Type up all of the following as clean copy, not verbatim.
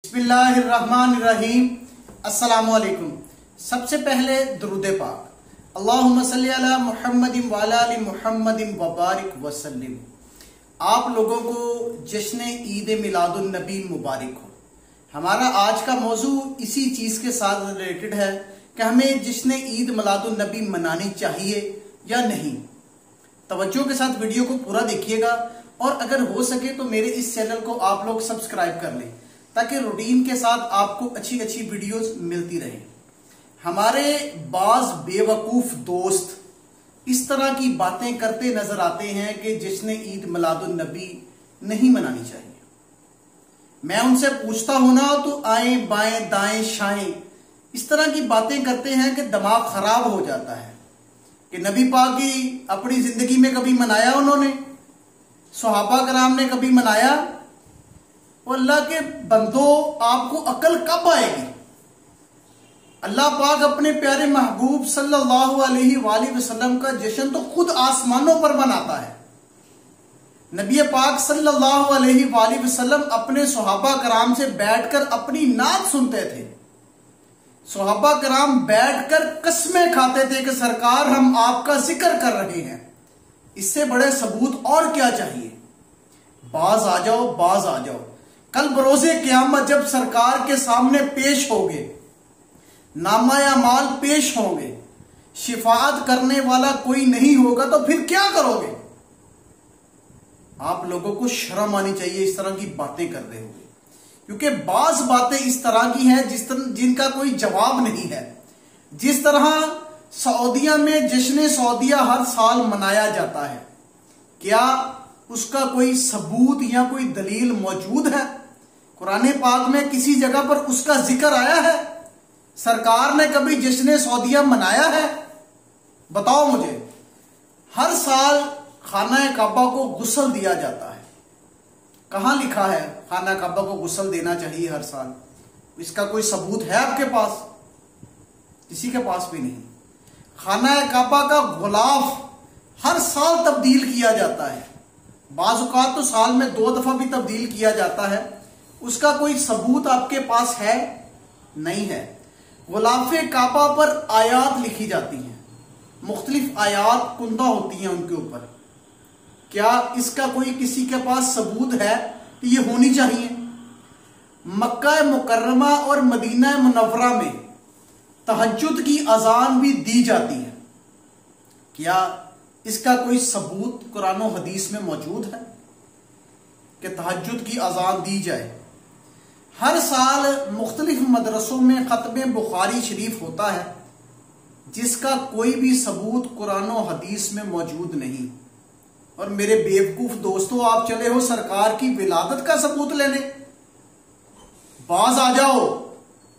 बिस्मिल्लाहिर्रहमानिर्रहीम। अस्सलामु अलैकुम। सबसे पहले दुरूद पाक, अल्लाहुम्मा सल्ली अला मुहम्मदिन व अला आलि मुहम्मदिन व बारिक वसल्लिम। आप लोगों को जश्न ईद मिलादुन नबी मुबारक हो। हमारा आज का मौजू इसी चीज के साथ रिलेटेड है कि हमें जश्न ईद मिलादुन नबी मनानी चाहिए या नहीं। तवज्जो के साथ वीडियो को पूरा देखिएगा और अगर हो सके तो मेरे इस चैनल को आप लोग सब्सक्राइब कर लें ताकि रूटीन के साथ आपको अच्छी अच्छी वीडियोस मिलती रहे। हमारे बाज बेवकूफ दोस्त इस तरह की बातें करते नजर आते हैं कि जश्न ईद मिलादुन नबी नहीं मनानी चाहिए। मैं उनसे पूछता हूं ना तो आए बाएं दाएं शाएं इस तरह की बातें करते हैं कि दिमाग खराब हो जाता है कि नबी पाक की अपनी जिंदगी में कभी मनाया उन्होंने, सहाबा कराम ने कभी मनाया? अल्लाह के बंदो, आपको अकल कब आएगी? अल्लाह पाक अपने प्यारे महबूब सल्लल्लाहु अलैहि वसल्लम का जश्न तो खुद आसमानों पर मनाता है। नबी पाक सल्लल्लाहु अलैहि वसल्लम अपने सहाबा कराम से बैठकर अपनी नात सुनते थे। सहाबा कराम बैठकर कसमें खाते थे कि सरकार हम आपका जिक्र कर रहे हैं। इससे बड़े सबूत और क्या चाहिए? बाज आ जाओ, बाज आ जाओ। कल बरोज़े क़यामत जब सरकार के सामने पेश होगे, नामा माल पेश होंगे, शिफाअत करने वाला कोई नहीं होगा तो फिर क्या करोगे? आप लोगों को शर्म आनी चाहिए इस तरह की बातें कर रहे हो, क्योंकि बाज बातें इस तरह की हैं जिनका कोई जवाब नहीं है। जिस तरह सऊदिया में जश्न सऊदिया हर साल मनाया जाता है, क्या उसका कोई सबूत या कोई दलील मौजूद है? कुरान पाक में किसी जगह पर उसका जिक्र आया है? सरकार ने कभी जश्न सऊदिया मनाया है? बताओ मुझे। हर साल खाना काबा को गुस्ल दिया जाता है। कहां लिखा है खाना काबा को गुस्ल देना चाहिए हर साल? इसका कोई सबूत है आपके पास? किसी के पास भी नहीं। खाना काबा का गुलाफ हर साल तब्दील किया जाता है, बाज़ औक़ात तो साल में 2 दफा भी तब्दील किया जाता है। उसका कोई सबूत आपके पास है? नहीं है। गुलाफे काबा पर आयात लिखी जाती हैं, मुख्तलिफ आयात कुंदा होती हैं उनके ऊपर। क्या इसका कोई किसी के पास सबूत है कि ये होनी चाहिए? मक्का मुकर्रमा और मदीना मुनव्वरा में तहज्जुद की अजान भी दी जाती है। क्या इसका कोई सबूत कुरान और हदीस में मौजूद है कि तहज्जुद की अजान दी जाए? हर साल मुख्तलिफ मदरसों में खत्म बुखारी शरीफ होता है जिसका कोई भी सबूत कुरान और हदीस में मौजूद नहीं। और मेरे बेवकूफ दोस्तों, आप चले हो सरकार की विलादत का सबूत लेने। बाज आ जाओ।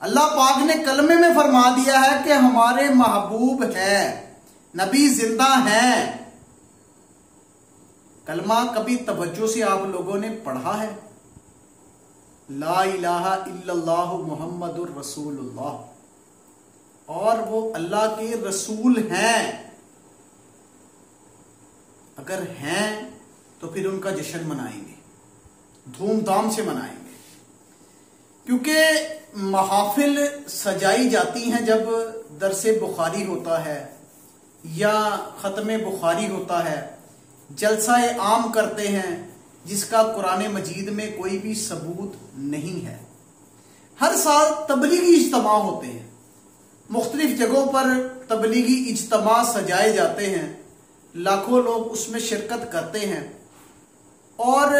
अल्लाह पाक ने कलमे में फरमा दिया है कि हमारे महबूब हैं, नबी जिंदा हैं। कलमा कभी तवज्जो से आप लोगों ने पढ़ा है? ला इलाहा इल्लल्लाह मुहम्मदुर रसूलुल्लाह, और वो अल्लाह के रसूल हैं। अगर हैं तो फिर उनका जश्न मनाएंगे, धूमधाम से मनाएंगे, क्योंकि महाफिल सजाई जाती हैं जब दरसे बुखारी होता है या खत्म बुखारी होता है, जलसाए आम करते हैं जिसका कुरान मजीद में कोई भी सबूत नहीं है। हर साल तबलीगी इज्तिमा होते हैं, मुख्तलिफ जगहों पर तबलीगी इज्तिमा सजाए जाते हैं, लाखों लोग उसमें शिरकत करते हैं। और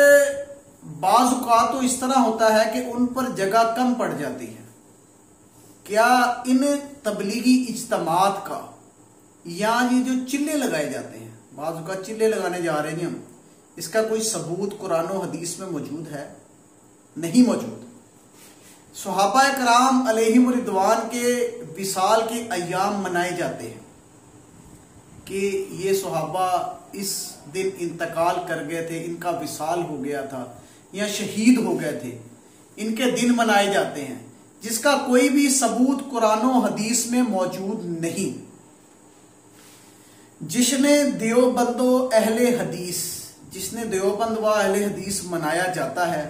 बाज़ औक़ात तो इस तरह होता है कि उन पर जगह कम पड़ जाती है। क्या इन तबलीगी इज्तिमात का या ये जो चिल्ले लगाए जाते हैं, बाज़ औक़ात चिल्ले लगाने जा रहे हैं हम, इसका कोई सबूत कुरान और हदीस में मौजूद है? नहीं मौजूद। सहाबा कराम अलैहिम रिदवान के विसाल के अय्याम मनाए जाते हैं कि ये सहाबा इस दिन इंतकाल कर गए थे, इनका विसाल हो गया था या शहीद हो गए थे, इनके दिन मनाए जाते हैं, जिसका कोई भी सबूत कुरान और हदीस में मौजूद नहीं। जिसने देवबंदो अहले हदीस, जिसने देवबंद व अहले हदीस मनाया जाता है,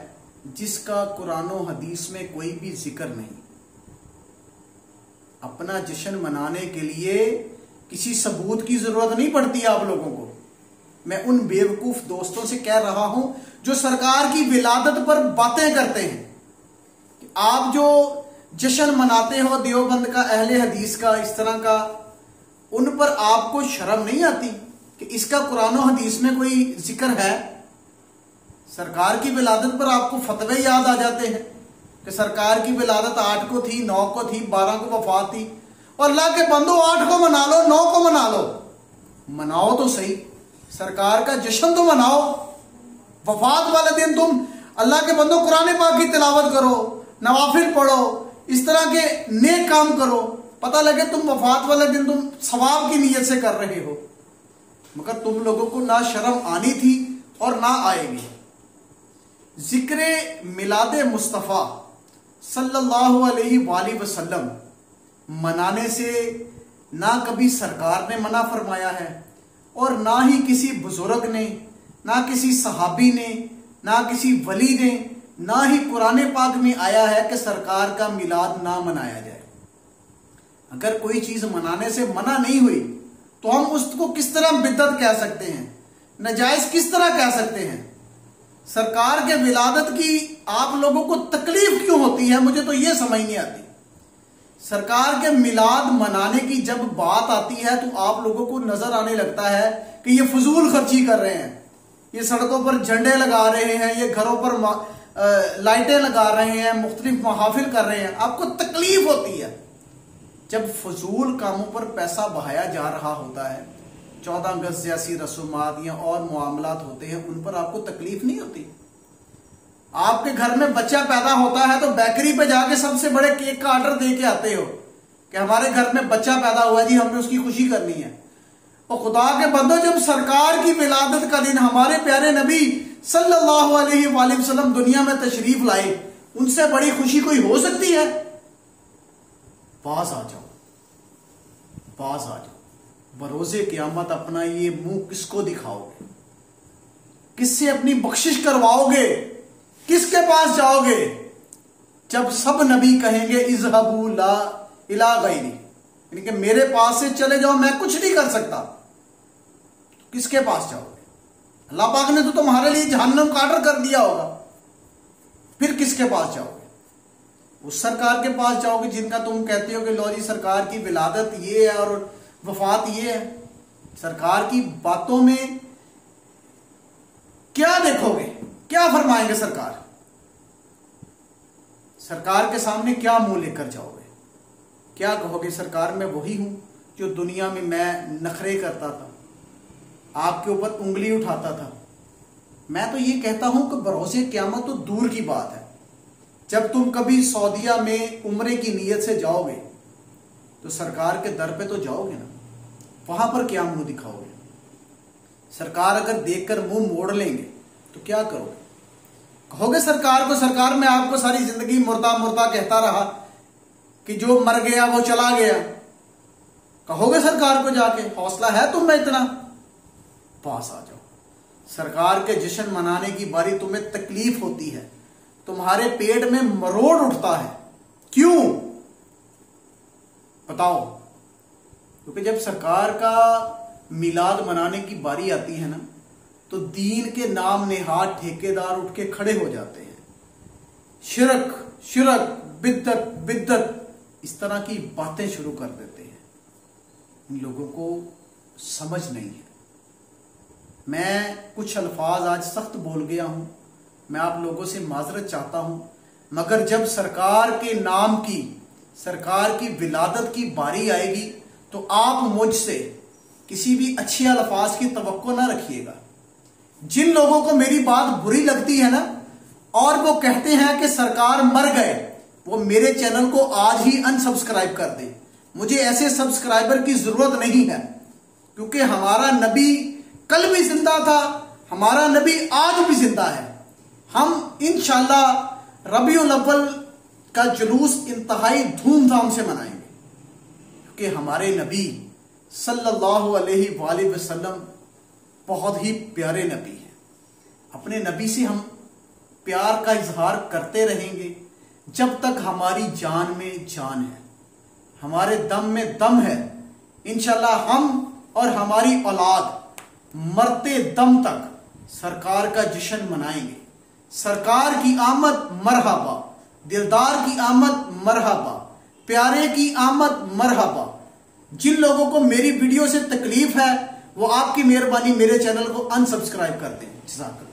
जिसका कुरान और हदीस में कोई भी जिक्र नहीं, अपना जश्न मनाने के लिए किसी सबूत की जरूरत नहीं पड़ती आप लोगों को। मैं उन बेवकूफ दोस्तों से कह रहा हूं जो सरकार की विलादत पर बातें करते हैं कि आप जो जश्न मनाते हो देवबंद का, अहले हदीस का, इस तरह का, उन पर आपको शर्म नहीं आती कि इसका कुरान और हदीस में कोई जिक्र है? सरकार की विलादत पर आपको फतवे याद आ जाते हैं कि सरकार की विलादत 8 को थी, 9 को थी, 12 को वफात थी। और अल्लाह के बंदो 8 को मना लो, 9 को मना लो, मनाओ तो सही, सरकार का जश्न तो मनाओ। वफात वाले दिन तुम अल्लाह के बंदो कुरान पाक की तिलावत करो, नवाफिल पढ़ो, इस तरह के नेक काम करो, पता लगे तुम वफात वाले दिन तुम सवाब की नीयत से कर रहे हो। मगर तुम लोगों को ना शर्म आनी थी और ना आएगी। जिक्र मिलादे मुस्तफ़ा सल्लल्लाहु अलैहि वसल्लम मनाने से ना कभी सरकार ने मना फरमाया है और ना ही किसी बुजुर्ग ने, ना किसी सहाबी ने, ना किसी वली ने, ना ही कुरान पाक में आया है कि सरकार का मिलाद ना मनाया जाए। अगर कोई चीज मनाने से मना नहीं हुई तो हम उसको किस तरह बिदअत कह सकते हैं, नाजायज किस तरह कह सकते हैं? सरकार के विलादत की आप लोगों को तकलीफ क्यों होती है, मुझे तो यह समझ नहीं आती। सरकार के मिलाद मनाने की जब बात आती है तो आप लोगों को नजर आने लगता है कि ये फजूल खर्ची कर रहे हैं, ये सड़कों पर झंडे लगा रहे हैं, ये घरों पर लाइटें लगा रहे हैं, मुख्तलिफ महाफिल कर रहे हैं। आपको तकलीफ होती है जब फजूल कामों पर पैसा बहाया जा रहा होता है। 14 अगस्त जैसी रसूमात या और मामलात होते हैं, उन पर आपको तकलीफ नहीं होती। आपके घर में बच्चा पैदा होता है तो बेकरी पे जाके सबसे बड़े केक का ऑर्डर दे के आते हो कि हमारे घर में बच्चा पैदा हुआ जी, हमने उसकी खुशी करनी है। और खुदा के बंदो, जब सरकार की विलादत का दिन हमारे प्यारे नबी सल्लल्लाहु अलैहि वसल्लम दुनिया में तशरीफ लाए, उनसे बड़ी खुशी कोई हो सकती है? पास आ जाओ, पास आ जाओ। बरोज़े क़यामत अपना ये मुंह किसको दिखाओगे? किससे अपनी बख्शिश करवाओगे? किसके पास जाओगे जब सब नबी कहेंगे इज़हबू ला इला गैरी, यानी कि मेरे पास से चले जाओ, मैं कुछ नहीं कर सकता। तो किसके पास जाओगे? अल्लाह पाक ने तो तुम्हारे लिए जहन्नम का ऑर्डर कर दिया होगा, फिर किसके पास जाओगे? उस सरकार के पास जाओगे जिनका तुम कहते हो कि लो जी सरकार की विलादत ये है और वफात ये है। सरकार की बातों में क्या देखोगे, क्या फरमाएंगे सरकार? सरकार के सामने क्या मुंह लेकर जाओगे? क्या कहोगे? सरकार मैं वही हूं जो दुनिया में मैं नखरे करता था, आपके ऊपर उंगली उठाता था। मैं तो ये कहता हूं कि भरोसे क़यामत तो दूर की बात है। जब तुम कभी सऊदीया में उम्रे की नीयत से जाओगे तो सरकार के दर पे तो जाओगे ना, वहां पर क्या मुंह दिखाओगे? सरकार अगर देखकर मुंह मोड़ लेंगे तो क्या करोगे? कहोगे सरकार को, सरकार मैं आपको सारी जिंदगी मुर्दा मुर्दा कहता रहा कि जो मर गया वो चला गया? कहोगे सरकार को जाके? हौसला है तुम में इतना? पास आ जाओ। सरकार के जश्न मनाने की बारी तुम्हें तकलीफ होती है, तुम्हारे पेट में मरोड़ उठता है। क्यों बताओ? क्योंकि जब सरकार का मिलाद मनाने की बारी आती है ना, तो दीन के नाम नेहाद ठेकेदार उठ के खड़े हो जाते हैं। शिरक शिरक, बिद्दत बिद्दत, इस तरह की बातें शुरू कर देते हैं। इन लोगों को समझ नहीं है। मैं कुछ अल्फाज आज सख्त बोल गया हूं, मैं आप लोगों से माजरत चाहता हूं, मगर जब सरकार के नाम की, सरकार की विलादत की बारी आएगी तो आप मुझसे किसी भी अच्छे अल्फाज की तवक्को ना रखिएगा। जिन लोगों को मेरी बात बुरी लगती है ना और वो कहते हैं कि सरकार मर गए, वो मेरे चैनल को आज ही अनसब्सक्राइब कर दें। मुझे ऐसे सब्सक्राइबर की जरूरत नहीं है, क्योंकि हमारा नबी कल भी जिंदा था, हमारा नबी आज भी जिंदा है। हम इंशाअल्लाह रबीउल अव्वल का जुलूस इंतहाई धूमधाम से मनाएंगे, क्योंकि हमारे नबी सल्लल्लाहु अलैहि वसल्लम बहुत ही प्यारे नबी हैं। अपने नबी से हम प्यार का इजहार करते रहेंगे जब तक हमारी जान में जान है, हमारे दम में दम है। इंशाल्लाह हम और हमारी औलाद मरते दम तक सरकार का जश्न मनाएंगे। सरकार की आमद मरहबा, दिलदार की आमद मरहबा, प्यारे की आमद मरहबा। जिन लोगों को मेरी वीडियो से तकलीफ है वो आपकी मेहरबानी मेरे चैनल को अनसब्सक्राइब कर दें। जज़ाकल्लाह।